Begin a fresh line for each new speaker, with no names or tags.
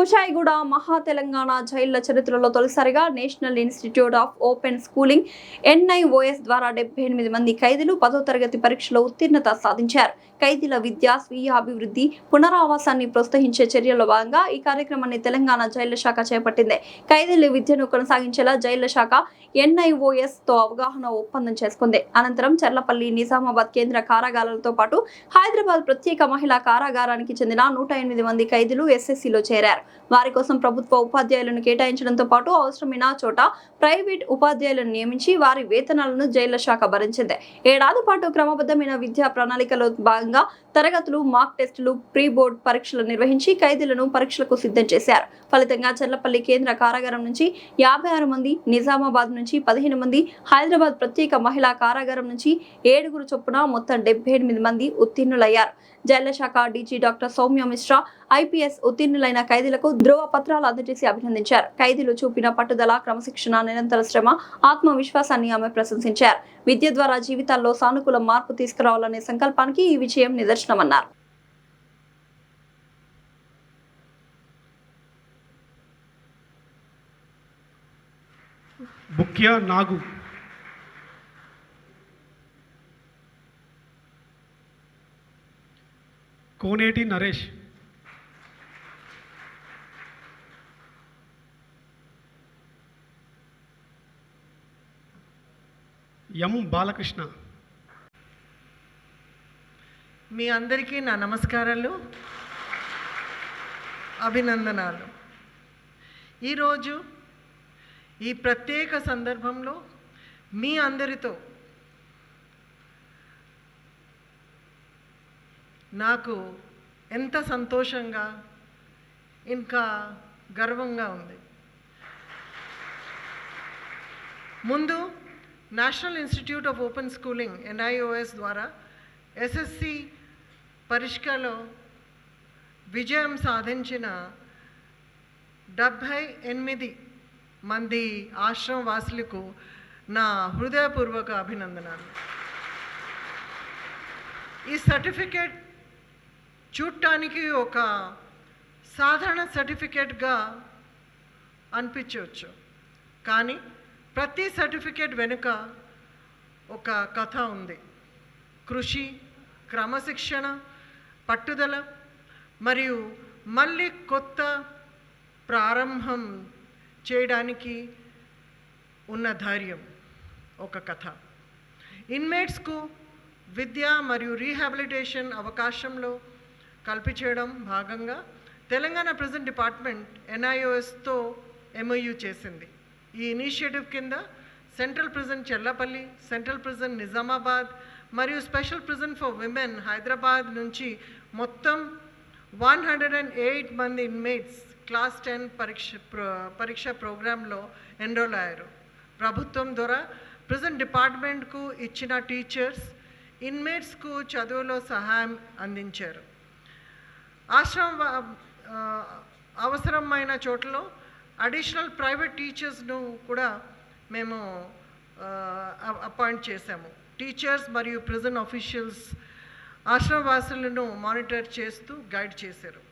కుషాయిగూడ మహా తెలంగాణ జైళ్ల చరిత్రలో తొలిసారిగా national institute of open schooling NIOS ద్వారా 78 మంది ఖైదీలు 10వ తరగతి పరీక్షలో ఉత్తీర్ణత సాధించారు. ఖైదీల విద్య, స్వీయ అభివృద్ధి, పునరావాసాన్ని ప్రోత్సహించే చర్యల్లో భాగంగా ఈ కార్యక్రమాన్ని తెలంగాణ జైళ్ల శాఖ చేపట్టింది. ఖైదీల విద్యను కొనసాగించేలా జైళ్ల శాఖ NIOS తో అవగాహన ఒప్పందం చేసుకుంది. అనంతరం చర్లపల్లి, నిజామాబాద్ కేంద్ర కారాగారాలతో పాటు హైదరాబాద్ ప్రత్యేక మహిళా కారాగారానికి చెందిన 108 మంది ఖైదీలు SSCలో చేరారు. వారి కోసం ప్రభుత్వ ఉపాధ్యాయులను కేటాయించడంతో పాటు అవసరమైన చోట ప్రైవేట్ ఉపాధ్యాయులను నియమించి వారి వేతనాలను జైళ్ల శాఖ భరించింది. ఏడాది పాటు క్రమబద్ధమైన విద్యా ప్రణాళికలో భాగంగా తరగతులు, మాక్ టెస్టులు, ప్రీ బోర్డ్ పరీక్షలు నిర్వహించి ఖైదీలను పరీక్షలకు సిద్ధం చేశారు. ఫలితంగా చర్లపల్లి కేంద్ర కారాగారం నుంచి 56 మంది, నిజామాబాద్ నుంచి 15 మంది, హైదరాబాద్ ప్రత్యేక మహిళా కారాగారం నుంచి 7 చొప్పున మొత్తం 78 మంది ఉత్తీర్ణులయ్యారు. జైళ్ల శాఖ DG doctor Soumya Mishra IPS ఉత్తీర్ణులైన ఖైదీలకు ధృవ పత్రాలు అందజేసి అభినందించారు. ఖైదీలు చూపిన పట్టుదల, క్రమశిక్షణ, నిరంతర శ్రమ, ఆత్మవిశ్వాసాన్ని ఆమె ప్రశంసించారు. విద్య ద్వారా జీవితాల్లో సానుకూల మార్పు తీసుకురావాలనే సంకల్పానికి ఈ విజయం నిదర్శనమన్నారు.
బుక్యా నాగు, కోనేటి నరేష్, ఎం బాలకృష్ణ.
మీ అందరికీ నా నమస్కారాలు, అభినందనాలు. ఈరోజు ఈ ప్రత్యేక సందర్భంలో మీ అందరితో నాకు ఎంత సంతోషంగా ఇంకా గర్వంగా ఉంది. ముందు national institute of open schooling NIOS ద్వారా SSC పరీక్షలో విజయం సాధించిన 78 మంది ఆశ్రమవాసులకు నా హృదయపూర్వక అభినందనాలు. ఈ సర్టిఫికేట్ చూడటానికి ఒక సాధారణ సర్టిఫికేట్గా అనిపించవచ్చు, కానీ ప్రతి సర్టిఫికేట్ వెనుక ఒక కథ ఉంది. కృషి, క్రమశిక్షణ, పట్టుదల మరియు మళ్ళీ కొత్త ప్రారంభం చేయడానికి ఉన్న ధైర్యం ఒక కథ. ఇన్మేట్స్కు విద్య మరియు రీహాబిలిటేషన్ అవకాశంలో కల్పించడం భాగంగా తెలంగాణ ప్రిజన్ డిపార్ట్మెంట్ NIOSతో MOU చేసింది. ఈ ఇనిషియేటివ్ కింద central prison Cherlapally, central prison Nizamabad మరియు special prison for women Hyderabad నుంచి మొత్తం 108 మంది ఇన్మేట్స్ క్లాస్ 10 పరీక్ష ప్రోగ్రాంలో ఎన్రోల్ అయ్యారు. ప్రభుత్వం ద్వారా ప్రిజన్ డిపార్ట్మెంట్కు ఇచ్చిన టీచర్స్ ఇన్మేట్స్కు చదువులో సహాయం అందించారు. అవసరమైన చోట్లలో అడిషనల్ ప్రైవేట్ టీచర్స్ను కూడా మేము అపాయింట్ చేశాము. టీచర్స్ మరియు ప్రిజన్ ఆఫీషియల్స్ ఆశ్రమవాసులను మానిటర్ చేస్తూ గైడ్ చేశారు.